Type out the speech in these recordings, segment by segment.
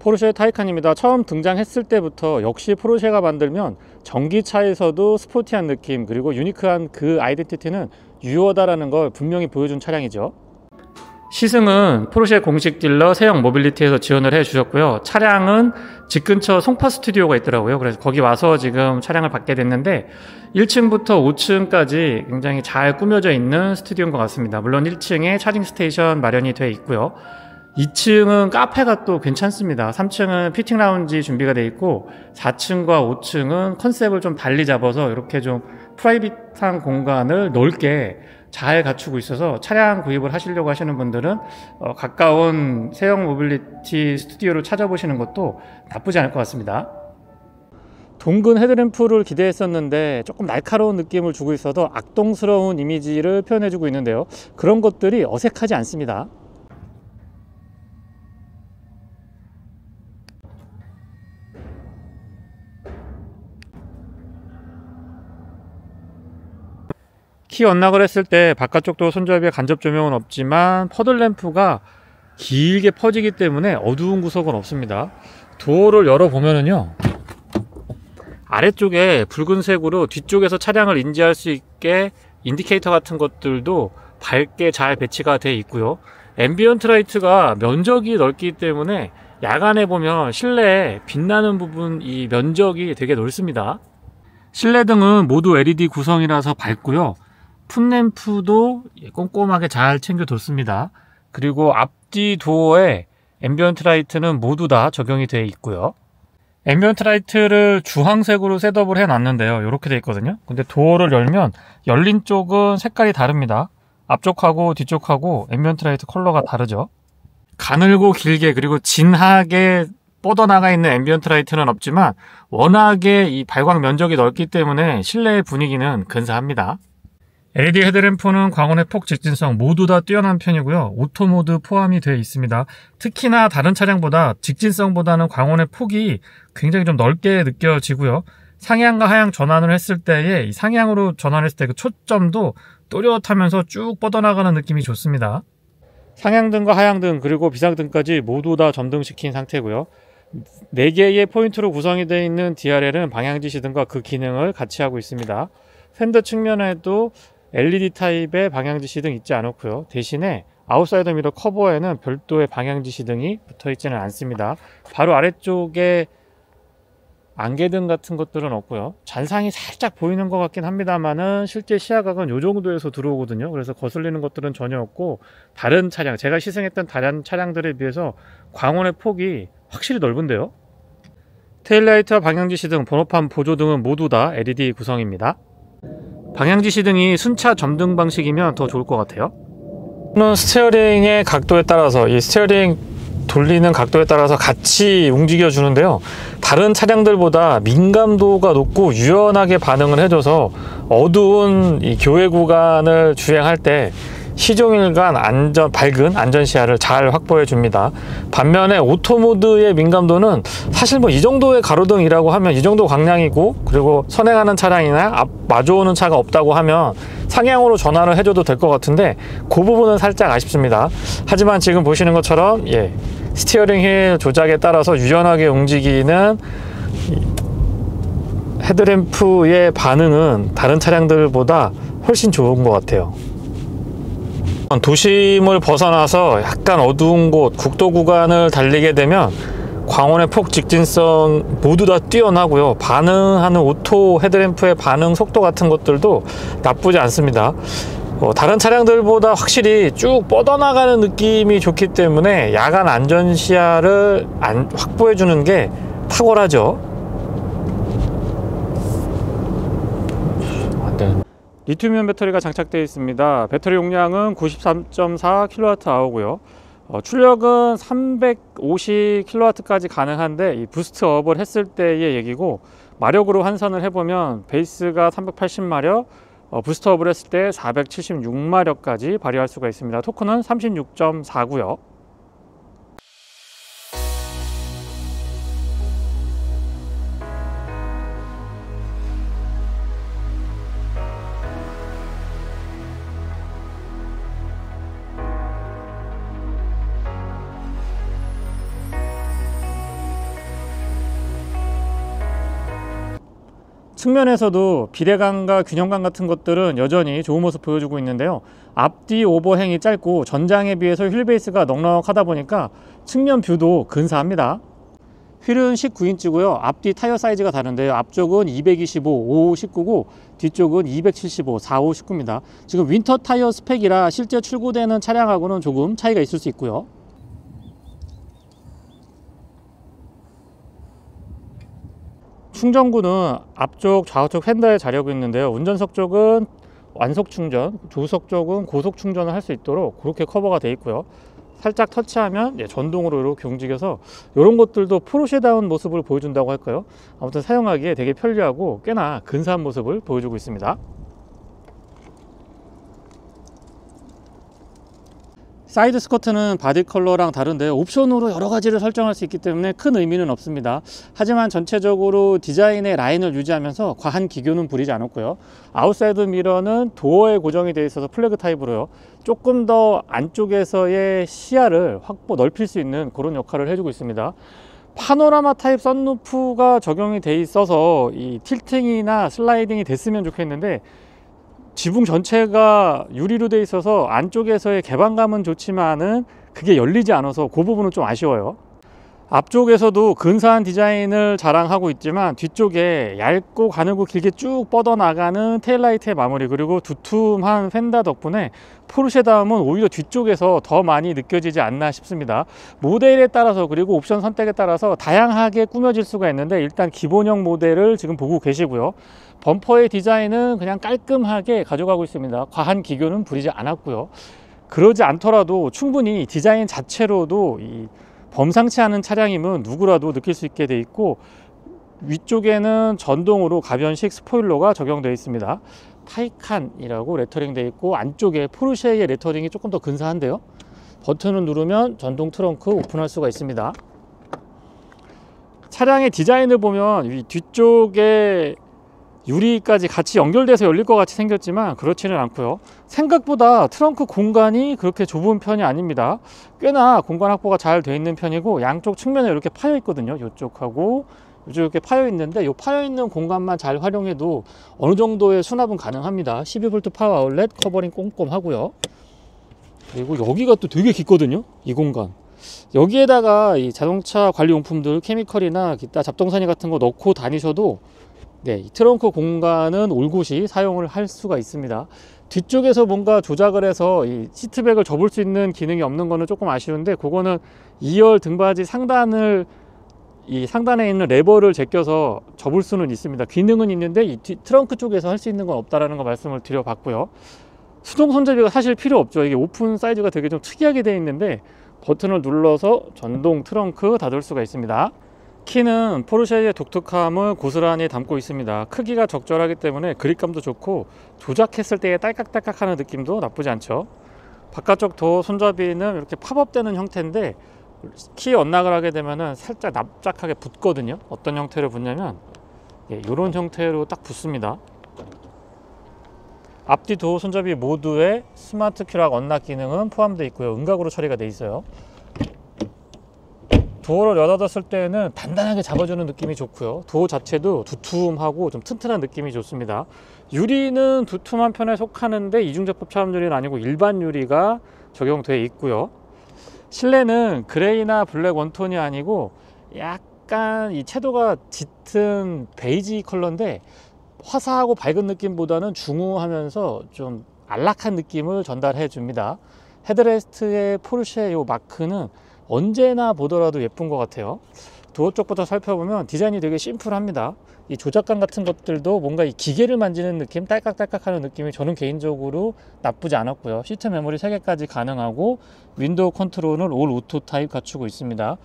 포르쉐 타이칸입니다. 처음 등장했을 때부터 역시 포르쉐가 만들면 전기차에서도 스포티한 느낌, 그리고 유니크한 그 아이덴티티는 유효하다라는 걸 분명히 보여준 차량이죠. 시승은 포르쉐 공식 딜러 세영 모빌리티에서 지원을 해 주셨고요. 차량은 집 근처 송파 스튜디오가 있더라고요. 그래서 거기 와서 지금 차량을 받게 됐는데 1층부터 5층까지 굉장히 잘 꾸며져 있는 스튜디오인 것 같습니다. 물론 1층에 차징 스테이션 마련이 되어 있고요. 2층은 카페가 또 괜찮습니다. 3층은 피팅 라운지 준비가 되어 있고 4층과 5층은 컨셉을 좀 달리 잡아서 이렇게 좀 프라이빗한 공간을 넓게 잘 갖추고 있어서 차량 구입을 하시려고 하시는 분들은 가까운 세영 모빌리티 스튜디오를 찾아보시는 것도 나쁘지 않을 것 같습니다. 둥근 헤드램프를 기대했었는데 조금 날카로운 느낌을 주고 있어서 악동스러운 이미지를 표현해주고 있는데요. 그런 것들이 어색하지 않습니다. 키 언락을 했을 때 바깥쪽도 손잡이에 간접 조명은 없지만 퍼들램프가 길게 퍼지기 때문에 어두운 구석은 없습니다. 도어를 열어보면은요, 아래쪽에 붉은색으로 뒤쪽에서 차량을 인지할 수 있게 인디케이터 같은 것들도 밝게 잘 배치가 되어 있고요. 앰비언트 라이트가 면적이 넓기 때문에 야간에 보면 실내에 빛나는 부분, 이 면적이 되게 넓습니다. 실내 등은 모두 LED 구성이라서 밝고요. 풋램프도 꼼꼼하게 잘 챙겨뒀습니다. 그리고 앞뒤 도어에 앰비언트 라이트는 모두 다 적용이 되어 있고요. 앰비언트 라이트를 주황색으로 셋업을 해놨는데요. 이렇게 되어 있거든요. 근데 도어를 열면 열린 쪽은 색깔이 다릅니다. 앞쪽하고 뒤쪽하고 앰비언트 라이트 컬러가 다르죠. 가늘고 길게 그리고 진하게 뻗어나가 있는 앰비언트 라이트는 없지만 워낙에 이 발광 면적이 넓기 때문에 실내의 분위기는 근사합니다. LED 헤드램프는 광원의 폭, 직진성 모두 다 뛰어난 편이고요. 오토 모드 포함이 되어 있습니다. 특히나 다른 차량보다 직진성보다는 광원의 폭이 굉장히 좀 넓게 느껴지고요. 상향과 하향 전환을 했을 때에 이 상향으로 전환했을 때 그 초점도 또렷하면서 쭉 뻗어나가는 느낌이 좋습니다. 상향등과 하향등 그리고 비상등까지 모두 다 점등시킨 상태고요. 4개의 포인트로 구성이 되어 있는 DRL은 방향지시 등과 그 기능을 같이 하고 있습니다. 팬더 측면에도 LED 타입의 방향지시등 있지 않았고요. 대신에 아웃사이더 미러 커버에는 별도의 방향지시등이 붙어있지는 않습니다. 바로 아래쪽에 안개등 같은 것들은 없고요. 잔상이 살짝 보이는 것 같긴 합니다만은 실제 시야각은 이 정도에서 들어오거든요. 그래서 거슬리는 것들은 전혀 없고 다른 차량, 제가 시승했던 다른 차량들에 비해서 광원의 폭이 확실히 넓은데요. 테일라이트와 방향지시등, 번호판 보조등은 모두 다 LED 구성입니다. 방향지시등이 순차 점등 방식이면 더 좋을 것 같아요. 스티어링의 각도에 따라서 이 스티어링 돌리는 각도에 따라서 같이 움직여 주는데요. 다른 차량들보다 민감도가 높고 유연하게 반응을 해줘서 어두운 이 교외 구간을 주행할 때 시종일관 밝은 안전시야를 잘 확보해 줍니다. 반면에 오토모드의 민감도는 사실 뭐 이 정도의 가로등이라고 하면 이 정도 광량이고, 그리고 선행하는 차량이나 앞 마주오는 차가 없다고 하면 상향으로 전환을 해줘도 될 것 같은데 그 부분은 살짝 아쉽습니다. 하지만 지금 보시는 것처럼 스티어링 휠 조작에 따라서 유연하게 움직이는 헤드램프의 반응은 다른 차량들보다 훨씬 좋은 것 같아요. 도심을 벗어나서 약간 어두운 곳, 국도 구간을 달리게 되면 광원의 폭, 직진성 모두 다 뛰어나고요. 반응하는 오토 헤드램프의 반응 속도 같은 것들도 나쁘지 않습니다. 다른 차량들보다 확실히 쭉 뻗어나가는 느낌이 좋기 때문에 야간 안전 시야를 확보해 주는 게 탁월하죠. 리튬이온 배터리가 장착되어 있습니다. 배터리 용량은 93.4kWh고요. 출력은 350kW까지 가능한데 이 부스트업을 했을 때의 얘기고, 마력으로 환산을 해보면 베이스가 380마력, 부스트업을 했을 때 476마력까지 발휘할 수가 있습니다. 토크는 36.4고요. 측면에서도 비례감과 균형감 같은 것들은 여전히 좋은 모습 보여주고 있는데요. 앞뒤 오버행이 짧고 전장에 비해서 휠베이스가 넉넉하다 보니까 측면 뷰도 근사합니다. 휠은 19인치고요. 앞뒤 타이어 사이즈가 다른데요. 앞쪽은 225, 55, 19고 뒤쪽은 275, 45, 19입니다. 지금 윈터 타이어 스펙이라 실제 출고되는 차량하고는 조금 차이가 있을 수 있고요. 충전구는 앞쪽 좌우측 휀더에 자리하고 있는데요. 운전석 쪽은 완속 충전, 조수석 쪽은 고속 충전을 할 수 있도록 그렇게 커버가 되어 있고요. 살짝 터치하면 전동으로 이렇게 움직여서 이런 것들도 포르쉐다운 모습을 보여준다고 할까요? 아무튼 사용하기에 되게 편리하고 꽤나 근사한 모습을 보여주고 있습니다. 사이드 스커트는 바디 컬러랑 다른데 옵션으로 여러 가지를 설정할 수 있기 때문에 큰 의미는 없습니다. 하지만 전체적으로 디자인의 라인을 유지하면서 과한 기교는 부리지 않았고요. 아웃사이드 미러는 도어에 고정이 되어 있어서 플래그 타입으로요. 조금 더 안쪽에서의 시야를 넓힐 수 있는 그런 역할을 해주고 있습니다. 파노라마 타입 썬루프가 적용이 돼 있어서 이 틸팅이나 슬라이딩이 됐으면 좋겠는데 지붕 전체가 유리로 되어 있어서 안쪽에서의 개방감은 좋지만은 그게 열리지 않아서 그 부분은 좀 아쉬워요. 앞쪽에서도 근사한 디자인을 자랑하고 있지만 뒤쪽에 얇고 가늘고 길게 쭉 뻗어나가는 테일라이트의 마무리, 그리고 두툼한 펜더 덕분에 포르쉐다움은 오히려 뒤쪽에서 더 많이 느껴지지 않나 싶습니다. 모델에 따라서 그리고 옵션 선택에 따라서 다양하게 꾸며질 수가 있는데 일단 기본형 모델을 지금 보고 계시고요. 범퍼의 디자인은 그냥 깔끔하게 가져가고 있습니다. 과한 기교는 부리지 않았고요. 그러지 않더라도 충분히 디자인 자체로도 범상치 않은 차량이면 누구라도 느낄 수 있게 돼 있고, 위쪽에는 전동으로 가변식 스포일러가 적용되어 있습니다. 타이칸이라고 레터링 되어 있고 안쪽에 포르쉐의 레터링이 조금 더 근사한데요. 버튼을 누르면 전동 트렁크 오픈할 수가 있습니다. 차량의 디자인을 보면 이 뒤쪽에 유리까지 같이 연결돼서 열릴 것 같이 생겼지만 그렇지는 않고요. 생각보다 트렁크 공간이 그렇게 좁은 편이 아닙니다. 꽤나 공간 확보가 잘 되어 있는 편이고 양쪽 측면에 이렇게 파여 있거든요. 이쪽하고 이쪽 이렇게 파여 있는데 이 파여 있는 공간만 잘 활용해도 어느 정도의 수납은 가능합니다. 12V 파워 아울렛 커버링 꼼꼼하고요. 그리고 여기가 또 되게 깊거든요. 이 공간. 여기에다가 이 자동차 관리 용품들, 케미컬이나 기타 잡동사니 같은 거 넣고 다니셔도 이 트렁크 공간은 올곧이 사용을 할 수가 있습니다. 뒤쪽에서 뭔가 조작을 해서 이 시트백을 접을 수 있는 기능이 없는 거는 조금 아쉬운데, 그거는 2열 등받이 상단에 있는 레버를 제껴서 접을 수는 있습니다. 기능은 있는데 이 트렁크 쪽에서 할 수 있는 건 없다라는 거 말씀을 드려봤고요. 수동 손잡이가 사실 필요 없죠. 이게 오픈 사이즈가 되게 좀 특이하게 되어 있는데 버튼을 눌러서 전동 트렁크 닫을 수가 있습니다. 키는 포르쉐의 독특함을 고스란히 담고 있습니다. 크기가 적절하기 때문에 그립감도 좋고 조작했을 때의 딸깍딸깍 하는 느낌도 나쁘지 않죠. 바깥쪽 도어 손잡이는 이렇게 팝업되는 형태인데 키 언락을 하게 되면 살짝 납작하게 붙거든요. 어떤 형태로 붙냐면 이런 형태로 딱 붙습니다. 앞뒤 도어 손잡이 모두에 스마트 큐락 언락 기능은 포함되어 있고요. 음각으로 처리가 되어 있어요. 도어를 열어뒀을 때는 단단하게 잡아주는 느낌이 좋고요. 도어 자체도 두툼하고 좀 튼튼한 느낌이 좋습니다. 유리는 두툼한 편에 속하는데 이중접합 차음 유리는 아니고 일반 유리가 적용되어 있고요. 실내는 그레이나 블랙 원톤이 아니고 약간 이 채도가 짙은 베이지 컬러인데 화사하고 밝은 느낌보다는 중후하면서 좀 안락한 느낌을 전달해 줍니다. 헤드레스트의 포르쉐 요 마크는 언제나 보더라도 예쁜 것 같아요. 도어 쪽부터 살펴보면 디자인이 되게 심플합니다. 이 조작감 같은 것들도 뭔가 이 기계를 만지는 느낌, 딸깍딸깍 하는 느낌이 저는 개인적으로 나쁘지 않았고요. 시트 메모리 3개까지 가능하고 윈도우 컨트롤은 올 오토 타입 갖추고 있습니다.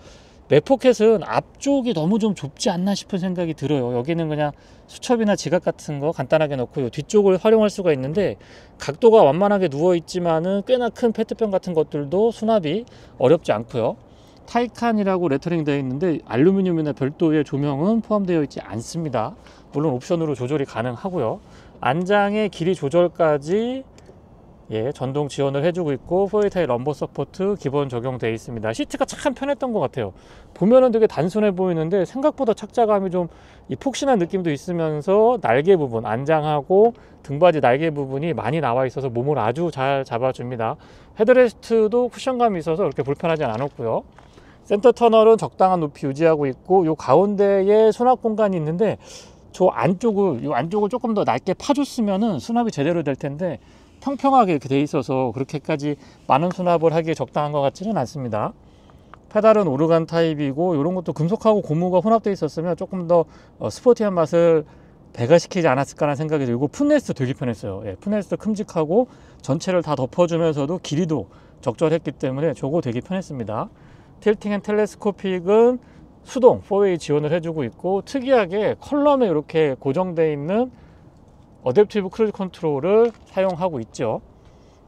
맥포켓은 앞쪽이 너무 좀 좁지 않나 싶은 생각이 들어요. 여기는 그냥 수첩이나 지갑 같은 거 간단하게 넣고 뒤쪽을 활용할 수가 있는데 각도가 완만하게 누워 있지만은 꽤나 큰 페트병 같은 것들도 수납이 어렵지 않고요. 타이칸이라고 레터링 되어 있는데 알루미늄이나 별도의 조명은 포함되어 있지 않습니다. 물론 옵션으로 조절이 가능하고요. 안장의 길이 조절까지 예, 전동 지원을 해주고 있고 포에타일 럼버 서포트 기본 적용되어 있습니다. 시트가 참 편했던 것 같아요. 보면은 되게 단순해 보이는데 생각보다 착자감이 좀 푹신한 느낌도 있으면서 날개 부분, 안장하고 등받이 날개 부분이 많이 나와 있어서 몸을 아주 잘 잡아줍니다. 헤드레스트도 쿠션감이 있어서 그렇게 불편하지 않았고요. 센터 터널은 적당한 높이 유지하고 있고 요 가운데에 수납 공간이 있는데 이 안쪽을 조금 더 낮게 파줬으면은 수납이 제대로 될 텐데 평평하게 이렇게 돼 있어서 그렇게까지 많은 수납을 하기에 적당한 것 같지는 않습니다. 페달은 오르간 타입이고 이런 것도 금속하고 고무가 혼합되어 있었으면 조금 더 스포티한 맛을 배가시키지 않았을까라는 생각이 들고 풋레스트 되게 편했어요. 예, 풋레스트 큼직하고 전체를 다 덮어주면서도 길이도 적절했기 때문에 저거 되게 편했습니다. 틸팅 앤 텔레스코픽은 수동 4웨이 지원을 해주고 있고 특이하게 컬럼에 이렇게 고정되어 있는 어댑티브 크루즈 컨트롤을 사용하고 있죠.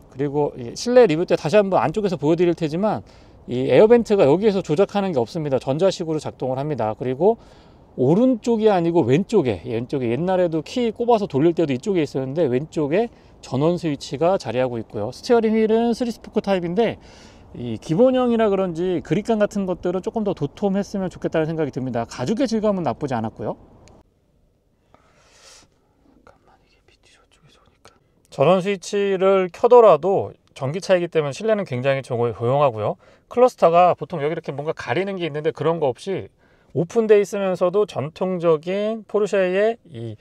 그리고 실내 리뷰 때 다시 한번 안쪽에서 보여드릴 테지만 이 에어벤트가 여기에서 조작하는 게 없습니다. 전자식으로 작동을 합니다. 그리고 오른쪽이 아니고 왼쪽에 옛날에도 키 꼽아서 돌릴 때도 이쪽에 있었는데 왼쪽에 전원 스위치가 자리하고 있고요. 스티어링 휠은 3스포크 타입인데 이 기본형이라 그런지 그립감 같은 것들은 조금 더 도톰했으면 좋겠다는 생각이 듭니다. 가죽의 질감은 나쁘지 않았고요. 전원 스위치를 켜더라도 전기차이기 때문에 실내는 굉장히 조용하고요. 클러스터가 보통 여기 이렇게 뭔가 가리는 게 있는데 그런 거 없이 오픈되어 있으면서도 전통적인 포르쉐의 이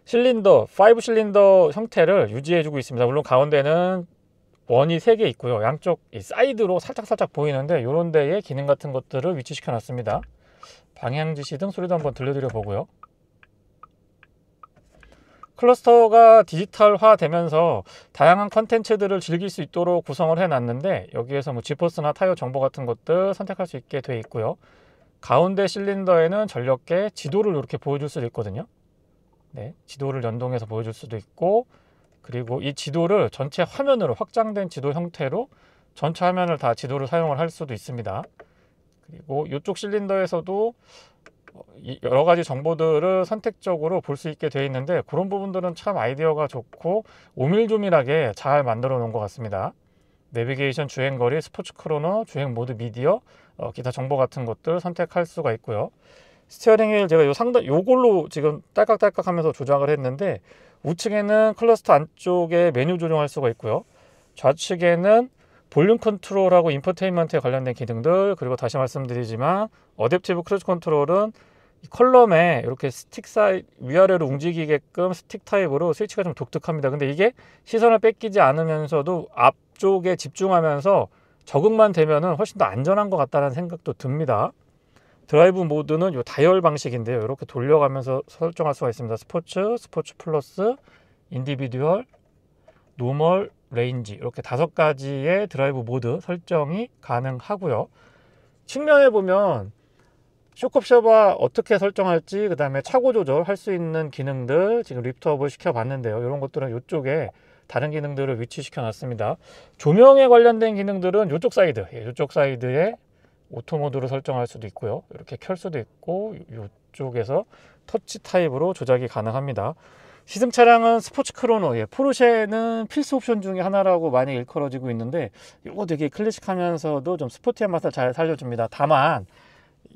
실린더, 5 실린더 형태를 유지해주고 있습니다. 물론 가운데는 원이 3개 있고요. 양쪽 사이드로 살짝 보이는데 이런 데에 기능 같은 것들을 위치시켜 놨습니다. 방향 지시 등 소리도 한번 들려드려 보고요. 클러스터가 디지털화 되면서 다양한 컨텐츠들을 즐길 수 있도록 구성을 해 놨는데 여기에서 뭐 지포스나 타이어 정보 같은 것들 선택할 수 있게 되어 있고요. 가운데 실린더에는 전력계 지도를 이렇게 보여줄 수도 있거든요. 네, 지도를 연동해서 보여줄 수도 있고 그리고 이 지도를 전체 화면으로 확장된 지도 형태로 전체 화면을 다 지도를 사용을 할 수도 있습니다. 그리고 이쪽 실린더에서도 여러 가지 정보들을 선택적으로 볼 수 있게 되어 있는데 그런 부분들은 참 아이디어가 좋고 오밀조밀하게 잘 만들어 놓은 것 같습니다. 내비게이션, 주행거리, 스포츠 크로노, 주행 모드, 미디어, 기타 정보 같은 것들 선택할 수가 있고요. 스티어링 휠 제가 요걸로 지금 딸깍딸깍 하면서 조작을 했는데 우측에는 클러스터 안쪽에 메뉴 조정할 수가 있고요. 좌측에는 볼륨 컨트롤하고 인포테인먼트에 관련된 기능들, 그리고 다시 말씀드리지만 어댑티브 크루즈 컨트롤은 컬럼에 이렇게 스틱 사이 위아래로 움직이게끔 스틱 타입으로 스위치가 좀 독특합니다. 근데 이게 시선을 뺏기지 않으면서도 앞쪽에 집중하면서 적응만 되면은 훨씬 더 안전한 것 같다는 생각도 듭니다. 드라이브 모드는 이 다이얼 방식인데요. 이렇게 돌려가면서 설정할 수가 있습니다. 스포츠 플러스, 인디비듀얼, 노멀, 레인지 이렇게 5가지의 드라이브 모드 설정이 가능하고요. 측면에 보면 쇼크옵셔버 어떻게 설정할지, 그 다음에 차고 조절 할 수 있는 기능들 지금 리프트업을 시켜봤는데요. 이런 것들은 이쪽에 다른 기능들을 위치시켜 놨습니다. 조명에 관련된 기능들은 이쪽 사이드, 이쪽 사이드에 오토 모드로 설정할 수도 있고요. 이렇게 켤 수도 있고 이쪽에서 터치 타입으로 조작이 가능합니다. 시승 차량은 스포츠 크로노, 포르쉐는 필수 옵션 중에 하나라고 많이 일컬어지고 있는데 이거 되게 클래식하면서도 좀 스포티한 맛을 잘 살려줍니다. 다만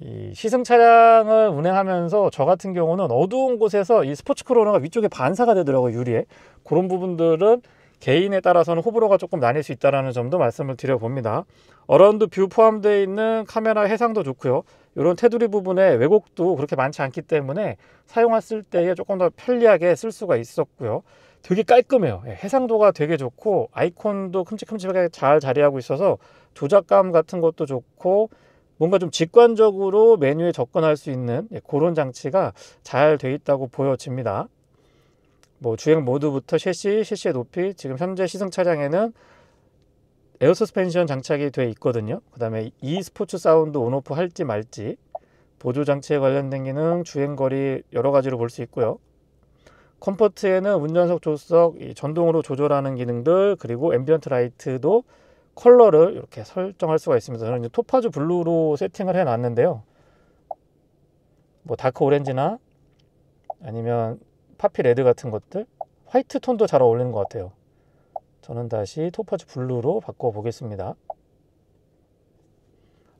이 시승 차량을 운행하면서 저 같은 경우는 어두운 곳에서 이 스포츠 크로노가 위쪽에 반사가 되더라고요, 유리에. 그런 부분들은 개인에 따라서는 호불호가 조금 나뉠 수 있다는 점도 말씀을 드려봅니다. 어라운드 뷰 포함되어 있는 카메라 해상도 좋고요. 이런 테두리 부분에 왜곡도 그렇게 많지 않기 때문에 사용했을 때에 조금 더 편리하게 쓸 수가 있었고요. 되게 깔끔해요. 해상도가 되게 좋고 아이콘도 큼직큼직하게 잘 자리하고 있어서 조작감 같은 것도 좋고 뭔가 좀 직관적으로 메뉴에 접근할 수 있는 그런 장치가 잘 돼 있다고 보여집니다. 뭐 주행 모드부터 셰시의 높이, 지금 현재 시승 차량에는 에어 서스펜션 장착이 되어 있거든요. 그 다음에 이 스포츠 사운드 온오프 할지 말지, 보조 장치에 관련된 기능, 주행거리 여러 가지로 볼 수 있고요. 컴포트에는 운전석, 조수석 전동으로 조절하는 기능들, 그리고 앰비언트 라이트도 컬러를 이렇게 설정할 수가 있습니다. 저는 이제 토파즈 블루로 세팅을 해 놨는데요. 뭐 다크 오렌지나 아니면 파피 레드 같은 것들, 화이트 톤도 잘 어울리는 것 같아요. 저는 다시 토파즈 블루로 바꿔 보겠습니다.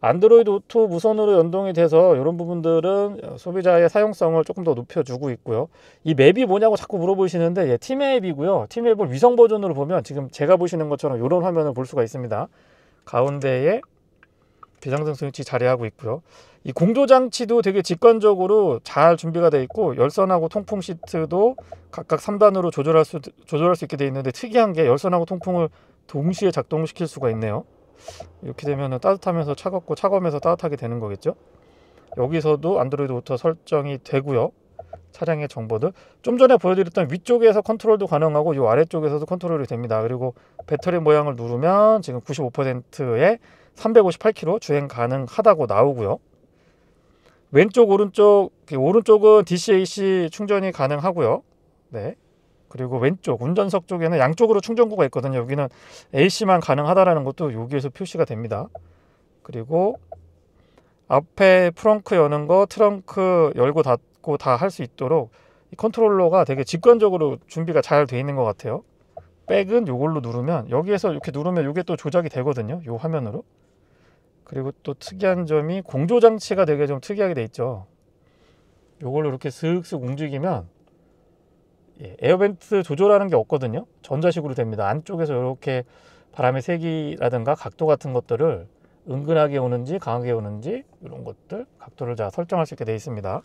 안드로이드 오토 무선으로 연동이 돼서 이런 부분들은 소비자의 사용성을 조금 더 높여주고 있고요. 이 맵이 뭐냐고 자꾸 물어보시는데, 예, T맵이고요. T맵을 위성 버전으로 보면 지금 제가 보시는 것처럼 이런 화면을 볼 수가 있습니다. 가운데에 비상등 스위치 자리하고 있고요. 이 공조장치도 되게 직관적으로 잘 준비가 되어 있고, 열선하고 통풍 시트도 각각 3단으로 조절할 수 있게 되어 있는데, 특이한 게 열선하고 통풍을 동시에 작동시킬 수가 있네요. 이렇게 되면 따뜻하면서 차갑고 차가우면서 따뜻하게 되는 거겠죠. 여기서도 안드로이드 오토 설정이 되고요. 차량의 정보들, 좀 전에 보여드렸던 위쪽에서 컨트롤도 가능하고 이 아래쪽에서도 컨트롤이 됩니다. 그리고 배터리 모양을 누르면 지금 95%에 358km 주행 가능하다고 나오고요. 왼쪽 오른쪽은 DC-AC 충전이 가능하고요. 네. 그리고 왼쪽 운전석 쪽에는 양쪽으로 충전구가 있거든요. 여기는 AC만 가능하다라는 것도 여기에서 표시가 됩니다. 그리고 앞에 프렁크 여는 거, 트렁크 열고 닫고 다 할 수 있도록 이 컨트롤러가 되게 직관적으로 준비가 잘 되어 있는 것 같아요. 백은 이걸로 누르면, 여기에서 이렇게 누르면 이게 또 조작이 되거든요. 이 화면으로. 그리고 또 특이한 점이 공조장치가 되게 좀 특이하게 돼 있죠. 이걸로 이렇게 슥슥 움직이면 에어벤트 조절하는 게 없거든요. 전자식으로 됩니다. 안쪽에서 이렇게 바람의 세기라든가 각도 같은 것들을 은근하게 오는지 강하게 오는지 이런 것들 각도를 다 설정할 수 있게 되어 있습니다.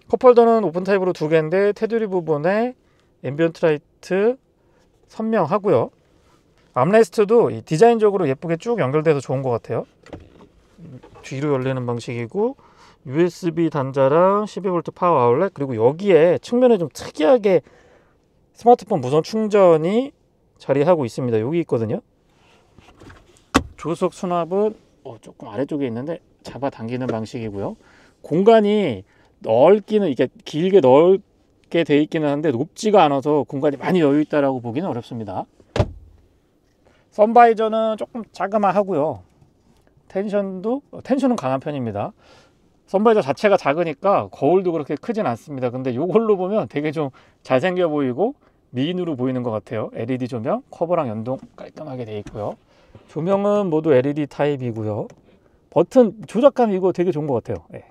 컵홀더는 오픈 타입으로 2개인데 테두리 부분에 앰비언트 라이트 선명하고요. 암레스트도 이 디자인적으로 예쁘게 쭉 연결돼서 좋은 것 같아요. 뒤로 열리는 방식이고, USB 단자랑 12V 파워 아울렛, 그리고 여기에 측면에 좀 특이하게 스마트폰 무선 충전이 자리하고 있습니다. 여기 있거든요. 조수석 수납은 조금 아래쪽에 있는데 잡아당기는 방식이고요. 공간이 넓기는, 이게 길게 넓게 되어 있기는 한데 높지가 않아서 공간이 많이 여유 있다라고 보기는 어렵습니다. 선바이저는 조금 자그마하고요. 텐션은 강한 편입니다. 선바이저 자체가 작으니까 거울도 그렇게 크진 않습니다. 근데 이걸로 보면 되게 좀 잘생겨 보이고 미인으로 보이는 것 같아요. LED 조명, 커버랑 연동 깔끔하게 되어 있고요. 조명은 모두 LED 타입이고요. 버튼 조작감 이거 되게 좋은 것 같아요. 네.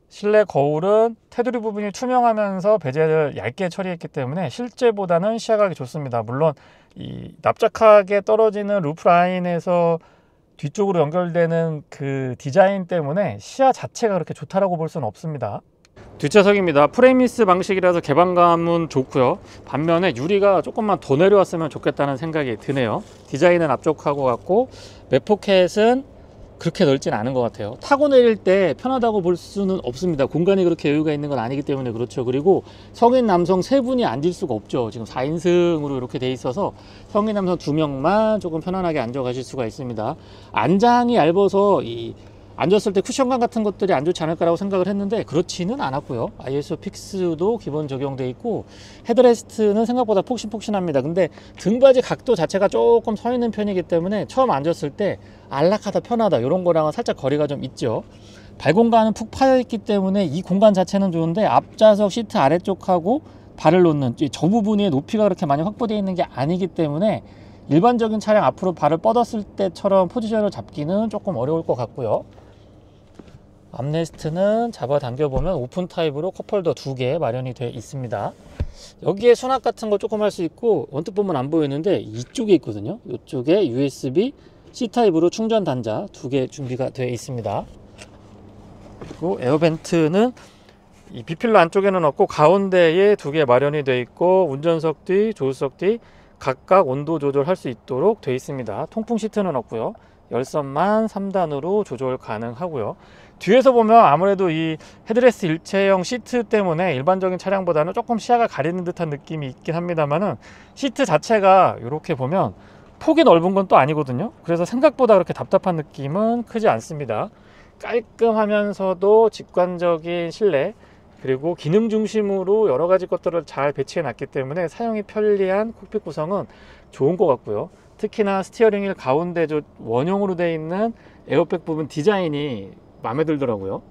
실내 거울은 테두리 부분이 투명하면서 베젤을 얇게 처리했기 때문에 실제보다는 시야각이 좋습니다. 물론 이 납작하게 떨어지는 루프 라인에서 뒤쪽으로 연결되는 그 디자인 때문에 시야 자체가 그렇게 좋다라고 볼 수는 없습니다. 뒷좌석입니다. 프레임리스 방식이라서 개방감은 좋고요. 반면에 유리가 조금만 더 내려왔으면 좋겠다는 생각이 드네요. 디자인은 앞쪽하고 같고 맵포켓은 그렇게 넓진 않은 것 같아요. 타고 내릴 때 편하다고 볼 수는 없습니다. 공간이 그렇게 여유가 있는 건 아니기 때문에 그렇죠. 그리고 성인 남성 3분이 앉을 수가 없죠. 지금 4인승으로 이렇게 돼 있어서 성인 남성 2명만 조금 편안하게 앉아 가실 수가 있습니다. 안장이 얇아서 앉았을 때 쿠션감 같은 것들이 안 좋지 않을까라고 생각을 했는데 그렇지는 않았고요. ISO 픽스도 기본 적용돼 있고 헤드레스트는 생각보다 폭신폭신합니다. 근데 등받이 각도 자체가 조금 서 있는 편이기 때문에 처음 앉았을 때 안락하다 편하다 이런 거랑은 살짝 거리가 좀 있죠. 발 공간은 푹 파여 있기 때문에 이 공간 자체는 좋은데 앞좌석 시트 아래쪽하고 발을 놓는 저 부분이 높이가 그렇게 많이 확보되어 있는 게 아니기 때문에 일반적인 차량 앞으로 발을 뻗었을 때처럼 포지션을 잡기는 조금 어려울 것 같고요. 암레스트는 잡아당겨보면 오픈 타입으로 컵홀더 2개 마련이 되어 있습니다. 여기에 수납 같은 거 조금 할 수 있고 언뜻 보면 안 보이는데 이쪽에 있거든요. 이쪽에 USB C타입으로 충전 단자 2개 준비가 되어 있습니다. 그리고 에어벤트는 이 B필러 안쪽에는 없고 가운데에 2개 마련이 되어 있고 운전석 뒤, 조수석 뒤 각각 온도 조절할 수 있도록 되어 있습니다. 통풍 시트는 없고요. 열선만 3단으로 조절 가능하고요. 뒤에서 보면 아무래도 이 헤드레스트 일체형 시트 때문에 일반적인 차량보다는 조금 시야가 가리는 듯한 느낌이 있긴 합니다만은 시트 자체가 이렇게 보면 폭이 넓은 건 또 아니거든요. 그래서 생각보다 그렇게 답답한 느낌은 크지 않습니다. 깔끔하면서도 직관적인 실내, 그리고 기능 중심으로 여러 가지 것들을 잘 배치해 놨기 때문에 사용이 편리한 콕핏 구성은 좋은 것 같고요. 특히나 스티어링 휠 가운데 원형으로 되어 있는 에어백 부분 디자인이 마음에 들더라고요.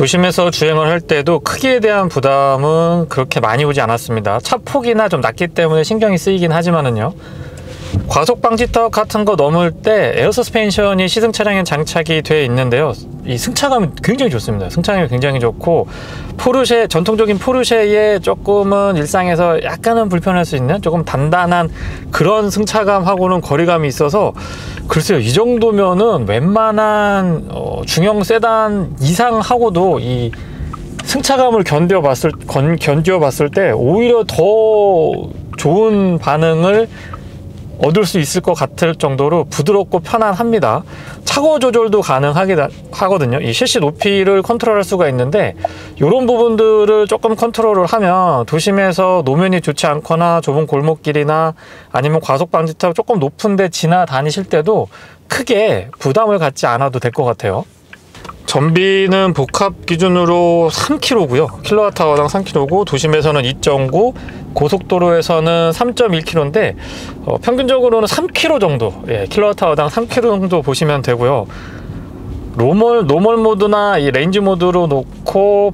도심에서 주행을 할 때도 크기에 대한 부담은 그렇게 많이 오지 않았습니다. 차 폭이나 좀 낮기 때문에 신경이 쓰이긴 하지만은요, 과속 방지턱 같은 거 넘을 때 에어 서스펜션이 시승 차량에 장착이 되어 있는데요, 이 승차감이 굉장히 좋습니다. 승차감이 굉장히 좋고, 포르쉐, 전통적인 포르쉐의 조금은 일상에서 약간은 불편할 수 있는 조금 단단한 그런 승차감하고는 거리감이 있어서, 글쎄요, 이 정도면은 웬만한 중형 세단 이상하고도 이 승차감을 견뎌봤을 때 오히려 더 좋은 반응을 얻을 수 있을 것 같을 정도로 부드럽고 편안합니다. 차고 조절도 가능하거든요. 이 셰시 높이를 컨트롤할 수가 있는데, 이런 부분들을 조금 컨트롤을 하면 도심에서 노면이 좋지 않거나 좁은 골목길이나 아니면 과속 방지턱 조금 높은데 지나다니실 때도 크게 부담을 갖지 않아도 될 것 같아요. 전비는 복합 기준으로 3kg고요. 킬로와트아워당 3kg고, 도심에서는 2.9, 고속도로에서는 3.1kg인데 평균적으로는 3kg 정도, 킬로와트아워당 3kg 정도 보시면 되고요. 노멀 모드나 이 레인지 모드로 놓고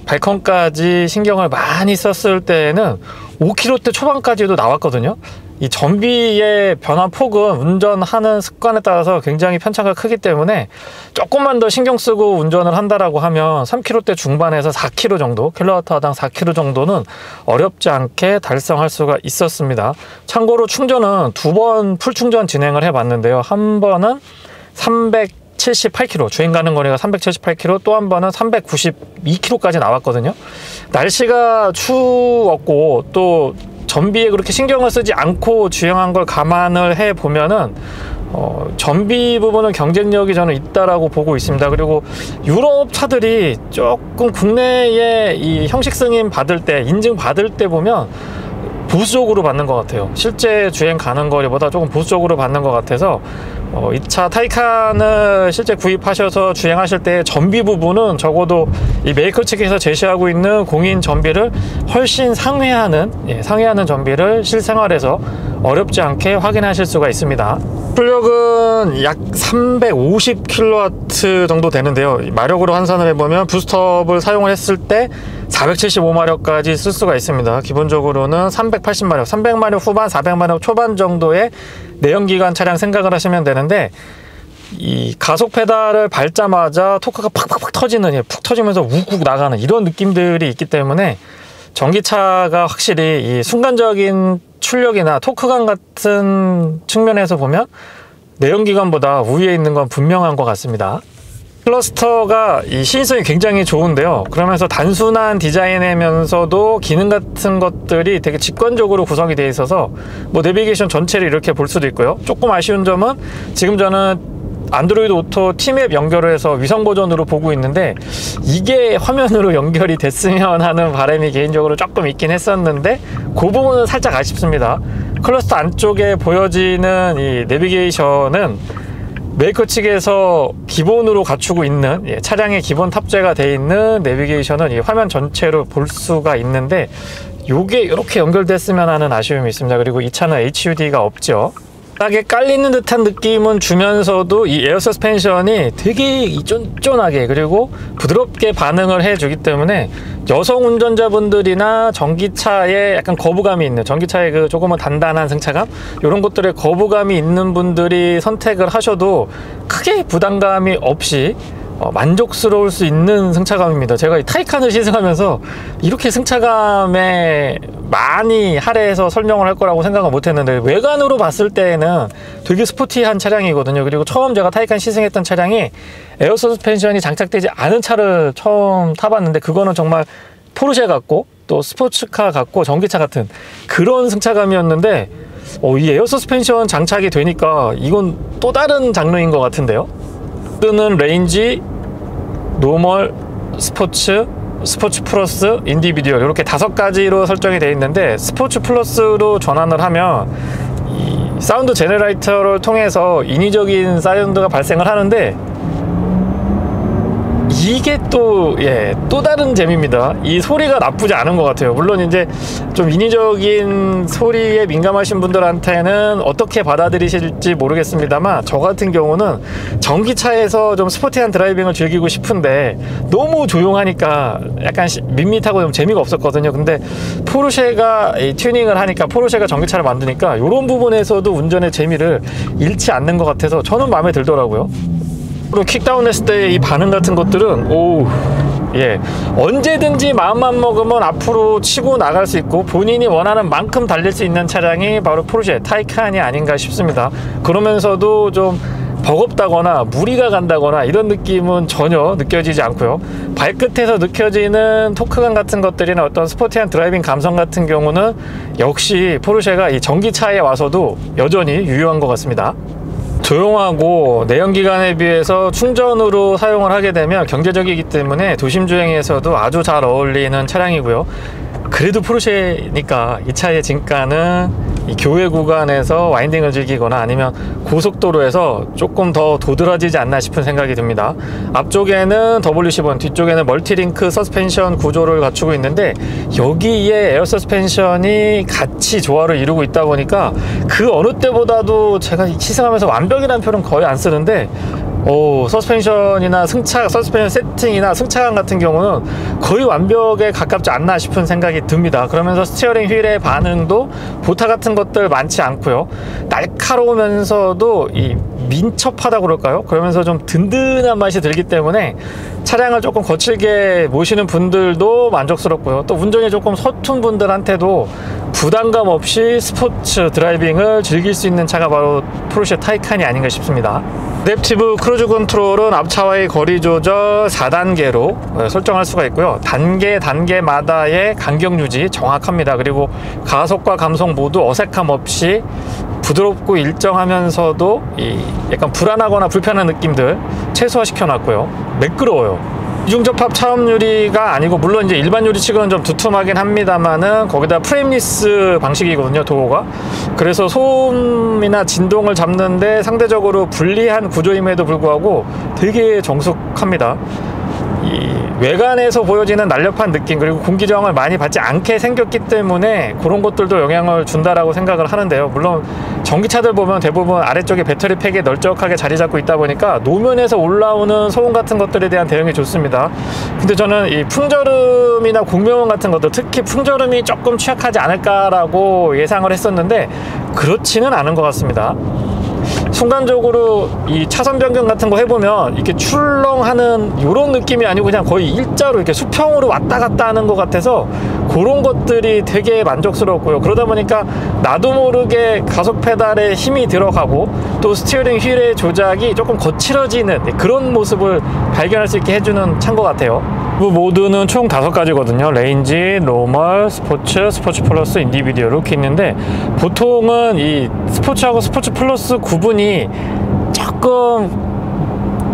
발컨까지 신경을 많이 썼을 때에는 5kg대 초반까지도 나왔거든요. 이 전비의 변화폭은 운전하는 습관에 따라서 굉장히 편차가 크기 때문에 조금만 더 신경 쓰고 운전을 한다라고 하면 3kg대 중반에서 4kg 정도, 킬로와트당 4kg 정도는 어렵지 않게 달성할 수가 있었습니다. 참고로 충전은 2번 풀충전 진행을 해봤는데요. 한 번은 378km, 주행 가는 거리가 378km, 또 한 번은 392km까지 나왔거든요. 날씨가 추웠고 또 전비에 그렇게 신경을 쓰지 않고 주행한 걸 감안을 해 보면은 전비 부분은 경쟁력이 저는 있다라고 보고 있습니다. 그리고 유럽 차들이 조금 국내에 이 형식 승인 받을 때, 인증 받을 때 보면 보수적으로 받는 것 같아요. 실제 주행 가는 거리보다 조금 보수적으로 받는 것 같아서 이 차 타이칸을 실제 구입하셔서 주행하실 때 전비 부분은 적어도 이 메이커 측에서 제시하고 있는 공인 전비를 훨씬 상회하는 전비를 실생활에서 어렵지 않게 확인하실 수가 있습니다. 출력은 약 350kW 정도 되는데요. 마력으로 환산을 해보면 부스트업을 사용을 했을 때 475마력까지 쓸 수가 있습니다. 기본적으로는 380마력, 300마력 후반, 400마력 초반 정도의 내연기관 차량 생각을 하시면 되는데, 이 가속 페달을 밟자마자 토크가 팍팍팍 터지는, 푹 터지면서 욱욱 나가는 이런 느낌들이 있기 때문에 전기차가 확실히 이 순간적인 출력이나 토크감 같은 측면에서 보면 내연기관보다 우위에 있는 건 분명한 것 같습니다. 클러스터가 이 시인성이 굉장히 좋은데요, 그러면서 단순한 디자인이면서도 기능 같은 것들이 되게 직관적으로 구성이 되어 있어서 뭐 내비게이션 전체를 이렇게 볼 수도 있고요. 조금 아쉬운 점은 지금 저는 안드로이드 오토 티맵 연결을 해서 위성 버전으로 보고 있는데 이게 화면으로 연결이 됐으면 하는 바람이 개인적으로 조금 있긴 했었는데, 그 부분은 살짝 아쉽습니다. 클러스터 안쪽에 보여지는 이 내비게이션은 메이커 측에서 기본으로 갖추고 있는, 차량에 기본 탑재가 되어 있는 내비게이션은 이 화면 전체로 볼 수가 있는데 요게 이렇게 연결됐으면 하는 아쉬움이 있습니다. 그리고 이 차는 HUD가 없죠. 바닥에 깔리는 듯한 느낌은 주면서도 이 에어 서스펜션이 되게 쫀쫀하게 그리고 부드럽게 반응을 해주기 때문에 여성 운전자분들이나 전기차에 약간 거부감이 있는, 전기차의 그 조금은 단단한 승차감, 이런 것들에 거부감이 있는 분들이 선택을 하셔도 크게 부담감이 없이 만족스러울 수 있는 승차감입니다. 제가 이 타이칸을 시승하면서 이렇게 승차감에 많이 할애해서 설명을 할 거라고 생각은 못 했는데, 외관으로 봤을 때에는 되게 스포티한 차량이거든요. 그리고 처음 제가 타이칸 시승했던 차량이 에어 서스펜션이 장착되지 않은 차를 처음 타봤는데, 그거는 정말 포르쉐 같고 또 스포츠카 같고 전기차 같은 그런 승차감이었는데, 이 에어 서스펜션 장착이 되니까 이건 또 다른 장르인 것 같은데요. 는 레인지, 노멀, 스포츠 플러스, 인디비듀얼 이렇게 5가지로 설정이 되어 있는데, 스포츠 플러스로 전환을 하면 이 사운드 제너레이터를 통해서 인위적인 사운드가 발생을 하는데 이게 또, 또 다른 재미입니다. 이 소리가 나쁘지 않은 것 같아요. 물론 이제 좀 인위적인 소리에 민감하신 분들한테는 어떻게 받아들이실지 모르겠습니다만, 저 같은 경우는 전기차에서 좀 스포티한 드라이빙을 즐기고 싶은데 너무 조용하니까 약간 밋밋하고 좀 재미가 없었거든요. 근데 포르쉐가 이 튜닝을 하니까, 포르쉐가 전기차를 만드니까 이런 부분에서도 운전의 재미를 잃지 않는 것 같아서 저는 마음에 들더라고요. 그리고 킥다운 했을 때 이 반응 같은 것들은 언제든지 마음만 먹으면 앞으로 치고 나갈 수 있고 본인이 원하는 만큼 달릴 수 있는 차량이 바로 포르쉐 타이칸이 아닌가 싶습니다. 그러면서도 좀 버겁다거나 무리가 간다거나 이런 느낌은 전혀 느껴지지 않고요. 발끝에서 느껴지는 토크감 같은 것들이나 어떤 스포티한 드라이빙 감성 같은 경우는 역시 포르쉐가 이 전기차에 와서도 여전히 유효한 것 같습니다. 조용하고 내연기관에 비해서 충전으로 사용을 하게 되면 경제적이기 때문에 도심 주행에서도 아주 잘 어울리는 차량이고요. 그래도 포르쉐니까 이 차의 진가는 이 교외 구간에서 와인딩을 즐기거나 아니면 고속도로에서 조금 더 도드라지지 않나 싶은 생각이 듭니다. 앞쪽에는 W10, 뒤쪽에는 멀티링크 서스펜션 구조를 갖추고 있는데, 여기에 에어 서스펜션이 같이 조화를 이루고 있다 보니까 그 어느 때보다도 제가 시승하면서 완벽이라는 표현은 거의 안 쓰는데, 서스펜션이나 서스펜션 세팅이나 승차감 같은 경우는 거의 완벽에 가깝지 않나 싶은 생각이 듭니다. 그러면서 스티어링 휠의 반응도 보타 같은 것들 많지 않고요. 날카로우면서도 이 민첩하다고 그럴까요? 그러면서 좀 든든한 맛이 들기 때문에 차량을 조금 거칠게 모시는 분들도 만족스럽고요. 또 운전이 조금 서툰 분들한테도 부담감 없이 스포츠 드라이빙을 즐길 수 있는 차가 바로 포르쉐 타이칸이 아닌가 싶습니다. 애댑티브 크루즈 컨트롤은 앞차와의 거리 조절 4단계로 설정할 수가 있고요. 단계마다의 간격 유지 정확합니다. 그리고 가속과 감속 모두 어색함 없이 부드럽고 일정하면서도 약간 불안하거나 불편한 느낌들 최소화시켜 놨고요. 매끄러워요. 이중접합 차음 유리가 아니고, 물론 이제 일반 유리치고는 좀 두툼하긴 합니다만은 거기다 프레임리스 방식이거든요, 도어가. 그래서 소음이나 진동을 잡는데 상대적으로 불리한 구조임에도 불구하고 되게 정숙합니다. 이 외관에서 보여지는 날렵한 느낌, 그리고 공기 저항을 많이 받지 않게 생겼기 때문에 그런 것들도 영향을 준다라고 생각을 하는데요. 물론 전기차들 보면 대부분 아래쪽에 배터리 팩이 널쩍하게 자리 잡고 있다 보니까 노면에서 올라오는 소음 같은 것들에 대한 대응이 좋습니다. 근데 저는 이 풍절음이나 공명음 같은 것들, 특히 풍절음이 조금 취약하지 않을까라고 예상을 했었는데 그렇지는 않은 것 같습니다. 순간적으로 이 차선 변경 같은 거 해보면 이렇게 출렁하는 이런 느낌이 아니고 그냥 거의 일자로 이렇게 수평으로 왔다 갔다 하는 것 같아서 그런 것들이 되게 만족스럽고요. 그러다 보니까 나도 모르게 가속 페달에 힘이 들어가고 또 스티어링 휠의 조작이 조금 거칠어지는 그런 모습을 발견할 수 있게 해주는 차인 것 같아요. 그 모드는 총 5가지거든요. 레인지, 노멀, 스포츠, 스포츠 플러스, 인디비디오 이렇게 있는데, 보통은 이 스포츠하고 스포츠 플러스 구분이 조금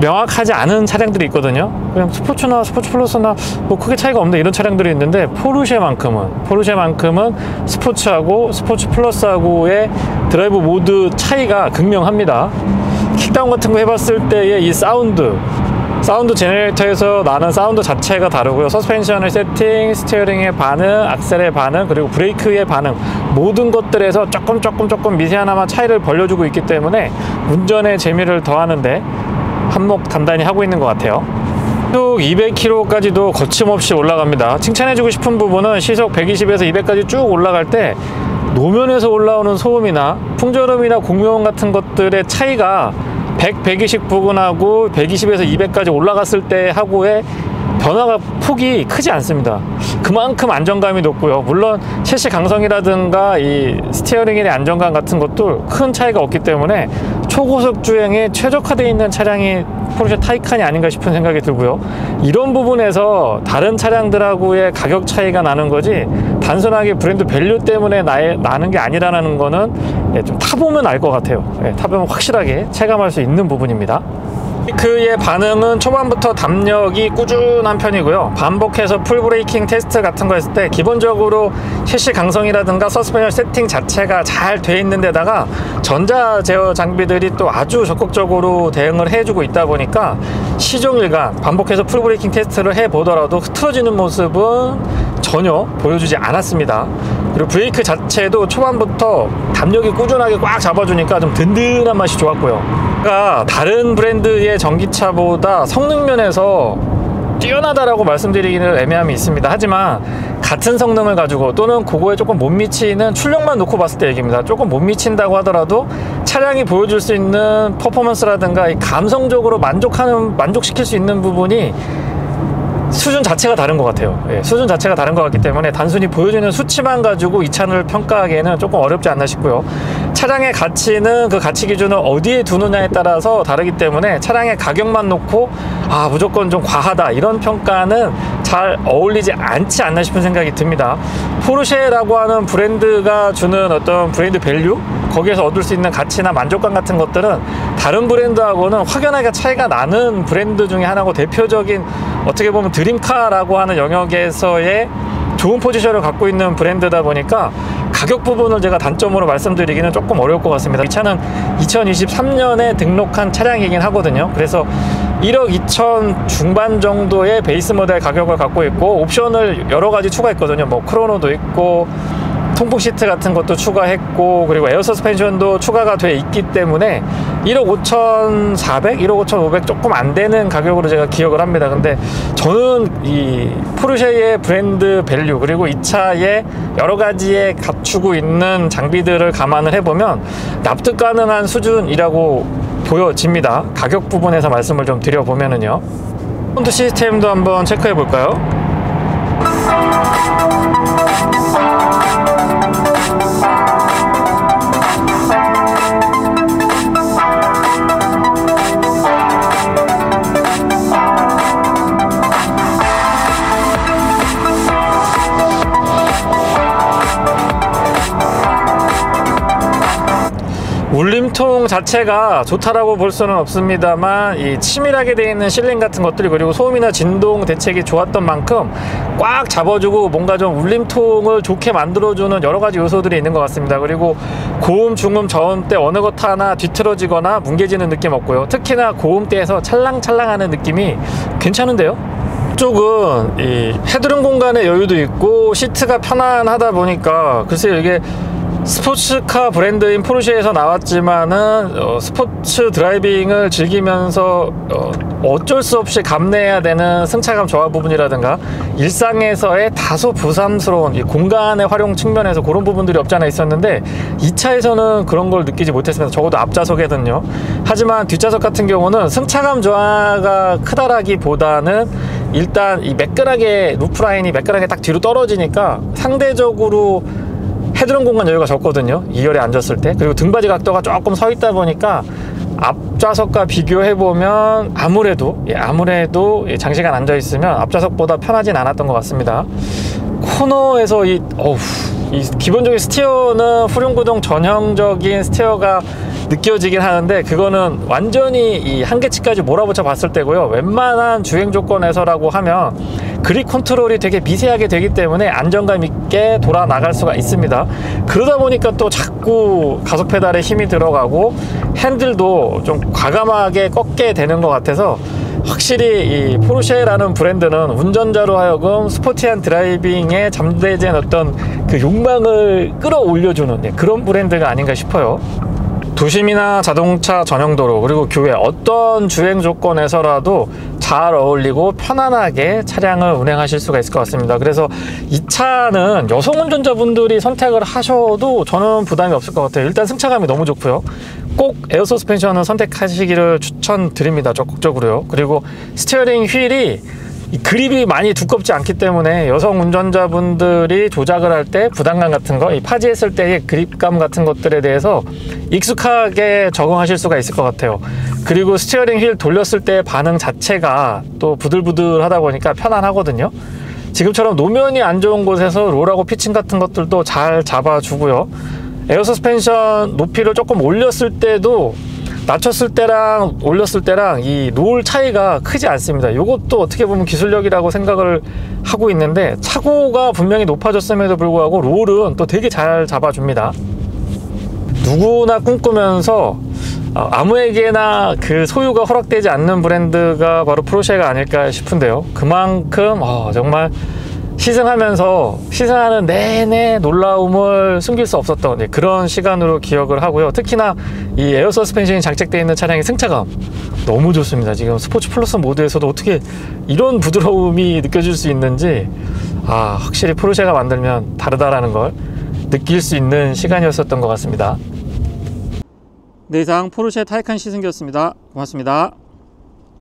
명확하지 않은 차량들이 있거든요. 그냥 스포츠나 스포츠 플러스나 뭐 크게 차이가 없는데 이런 차량들이 있는데, 포르쉐만큼은 스포츠하고 스포츠 플러스하고의 드라이브 모드 차이가 극명합니다. 킥다운 같은 거 해봤을 때의 이 사운드 제너레이터에서 나는 사운드 자체가 다르고요. 서스펜션의 세팅, 스티어링의 반응, 악셀의 반응, 그리고 브레이크의 반응, 모든 것들에서 조금 미세하나마 차이를 벌려주고 있기 때문에 운전의 재미를 더하는데 한몫 단단히 하고 있는 것 같아요. 시속 200km까지도 거침없이 올라갑니다. 칭찬해주고 싶은 부분은 시속 120에서 200까지 쭉 올라갈 때 노면에서 올라오는 소음이나 풍절음이나 공명음 같은 것들의 차이가 100, 120 부근하고 120에서 200까지 올라갔을 때 하고의 변화가 폭이 크지 않습니다. 그만큼 안정감이 높고요. 물론 셰시 강성이라든가 이 스티어링의 안정감 같은 것도 큰 차이가 없기 때문에 초고속 주행에 최적화되어 있는 차량이 포르쉐 타이칸이 아닌가 싶은 생각이 들고요. 이런 부분에서 다른 차량들하고의 가격 차이가 나는 거지 단순하게 브랜드 밸류 때문에 나는 게 아니라는 거는 좀 타보면 알 것 같아요. 타보면 확실하게 체감할 수 있는 부분입니다. 브레이크의 반응은 초반부터 담력이 꾸준한 편이고요. 반복해서 풀 브레이킹 테스트 같은 거 했을 때 기본적으로 셰시 강성이라든가 서스펜션 세팅 자체가 잘 돼 있는 데다가 전자 제어 장비들이 또 아주 적극적으로 대응을 해주고 있다 보니까 시종일관 반복해서 풀 브레이킹 테스트를 해보더라도 흐트러지는 모습은 전혀 보여주지 않았습니다. 그리고 브레이크 자체도 초반부터 담력이 꾸준하게 꽉 잡아주니까 좀 든든한 맛이 좋았고요. 그러니까 다른 브랜드의 전기차보다 성능 면에서 뛰어나다라고 말씀드리기는 애매함이 있습니다. 하지만 같은 성능을 가지고 또는 그거에 조금 못 미치는 출력만 놓고 봤을 때 얘기입니다. 조금 못 미친다고 하더라도 차량이 보여줄 수 있는 퍼포먼스라든가 이 감성적으로 만족시킬 수 있는 부분이 수준 자체가 다른 것 같아요. 예, 수준 자체가 다른 것 같기 때문에 단순히 보여주는 수치만 가지고 이 차를 평가하기에는 조금 어렵지 않나 싶고요. 차량의 가치는 그 가치 기준을 어디에 두느냐에 따라서 다르기 때문에 차량의 가격만 놓고 무조건 좀 과하다 이런 평가는 잘 어울리지 않지 않나 싶은 생각이 듭니다. 포르쉐라고 하는 브랜드가 주는 어떤 브랜드 밸류, 거기에서 얻을 수 있는 가치나 만족감 같은 것들은 다른 브랜드하고는 확연하게 차이가 나는 브랜드 중에 하나고, 대표적인 어떻게 보면 드림카라고 하는 영역에서의 좋은 포지션을 갖고 있는 브랜드다 보니까 가격 부분을 제가 단점으로 말씀드리기는 조금 어려울 것 같습니다. 이 차는 2023년에 등록한 차량이긴 하거든요. 그래서 1억 2천 중반 정도의 베이스 모델 가격을 갖고 있고, 옵션을 여러 가지 추가했거든요. 뭐 크로노도 있고 통풍 시트 같은 것도 추가했고, 그리고 에어 서스펜션도 추가가 돼 있기 때문에 1억 5,400, 1억 5,500 조금 안 되는 가격으로 제가 기억을 합니다. 근데 저는 이 포르쉐의 브랜드 밸류, 그리고 이 차의 여러 가지에 갖추고 있는 장비들을 감안을 해보면 납득 가능한 수준이라고 보여집니다. 가격 부분에서 말씀을 좀 드려보면은요. 사운드 시스템도 한번 체크해 볼까요? 울림통 자체가 좋다라고 볼 수는 없습니다만, 이 치밀하게 되어 있는 실링 같은 것들이, 그리고 소음이나 진동 대책이 좋았던 만큼 꽉 잡아주고 뭔가 좀 울림통을 좋게 만들어주는 여러 가지 요소들이 있는 것 같습니다. 그리고 고음, 중음, 저음 때 어느 것 하나 뒤틀어지거나 뭉개지는 느낌 없고요. 특히나 고음대에서 찰랑찰랑하는 느낌이 괜찮은데요? 쪽은 이 헤드룸 공간의 여유도 있고 시트가 편안하다 보니까, 글쎄요, 이게 스포츠카 브랜드인 포르쉐에서 나왔지만은 스포츠 드라이빙을 즐기면서 어쩔 수 없이 감내해야 되는 승차감 저하 부분이라든가 일상에서의 다소 부담스러운 이 공간의 활용 측면에서 그런 부분들이 없지 않아 있었는데, 이 차에서는 그런 걸 느끼지 못했습니다. 적어도 앞좌석에는요. 하지만 뒷좌석 같은 경우는 승차감 저하가 크다라기보다는 일단 이 매끈하게 루프라인이 매끈하게 딱 뒤로 떨어지니까 상대적으로 헤드룸 공간 여유가 적거든요. 2열에 앉았을 때. 그리고 등받이 각도가 조금 서 있다 보니까 앞좌석과 비교해보면 아무래도 장시간 앉아있으면 앞좌석보다 편하진 않았던 것 같습니다. 코너에서 이 기본적인 스티어는 후륜구동 전형적인 스티어가 느껴지긴 하는데, 그거는 완전히 이 한계치까지 몰아붙여 봤을 때고요. 웬만한 주행 조건에서라고 하면 그립 컨트롤이 되게 미세하게 되기 때문에 안정감 있게 돌아 나갈 수가 있습니다. 그러다 보니까 또 자꾸 가속 페달에 힘이 들어가고 핸들도 좀 과감하게 꺾게 되는 것 같아서, 확실히 이 포르쉐라는 브랜드는 운전자로 하여금 스포티한 드라이빙에 잠재된 어떤 그 욕망을 끌어올려주는 그런 브랜드가 아닌가 싶어요. 도심이나 자동차 전용도로, 그리고 교외 어떤 주행 조건에서라도 잘 어울리고 편안하게 차량을 운행하실 수가 있을 것 같습니다. 그래서 이 차는 여성 운전자분들이 선택을 하셔도 저는 부담이 없을 것 같아요. 일단 승차감이 너무 좋고요. 꼭 에어 서스펜션을 선택하시기를 추천드립니다. 적극적으로요. 그리고 스티어링 휠이 이 그립이 많이 두껍지 않기 때문에 여성 운전자분들이 조작을 할 때 부담감 같은 거, 이 파지했을 때의 그립감 같은 것들에 대해서 익숙하게 적응하실 수가 있을 것 같아요. 그리고 스티어링 휠 돌렸을 때 반응 자체가 또 부들부들하다 보니까 편안하거든요. 지금처럼 노면이 안 좋은 곳에서 롤하고 피칭 같은 것들도 잘 잡아주고요. 에어 서스펜션 높이를 조금 올렸을 때도 낮췄을 때랑 올렸을 때랑 이 롤 차이가 크지 않습니다. 이것도 어떻게 보면 기술력이라고 생각을 하고 있는데, 차고가 분명히 높아졌음에도 불구하고 롤은 또 되게 잘 잡아줍니다. 누구나 꿈꾸면서 아무에게나 그 소유가 허락되지 않는 브랜드가 바로 포르쉐가 아닐까 싶은데요. 그만큼 정말 시승하는 내내 놀라움을 숨길 수 없었던 그런 시간으로 기억을 하고요. 특히나 이 에어 서스펜션이 장착되어 있는 차량의 승차감 너무 좋습니다. 지금 스포츠 플러스 모드에서도 어떻게 이런 부드러움이 느껴질 수 있는지, 확실히 포르쉐가 만들면 다르다라는 걸 느낄 수 있는 시간이었었던 것 같습니다. 네, 이상 포르쉐 타이칸 시승기였습니다. 고맙습니다.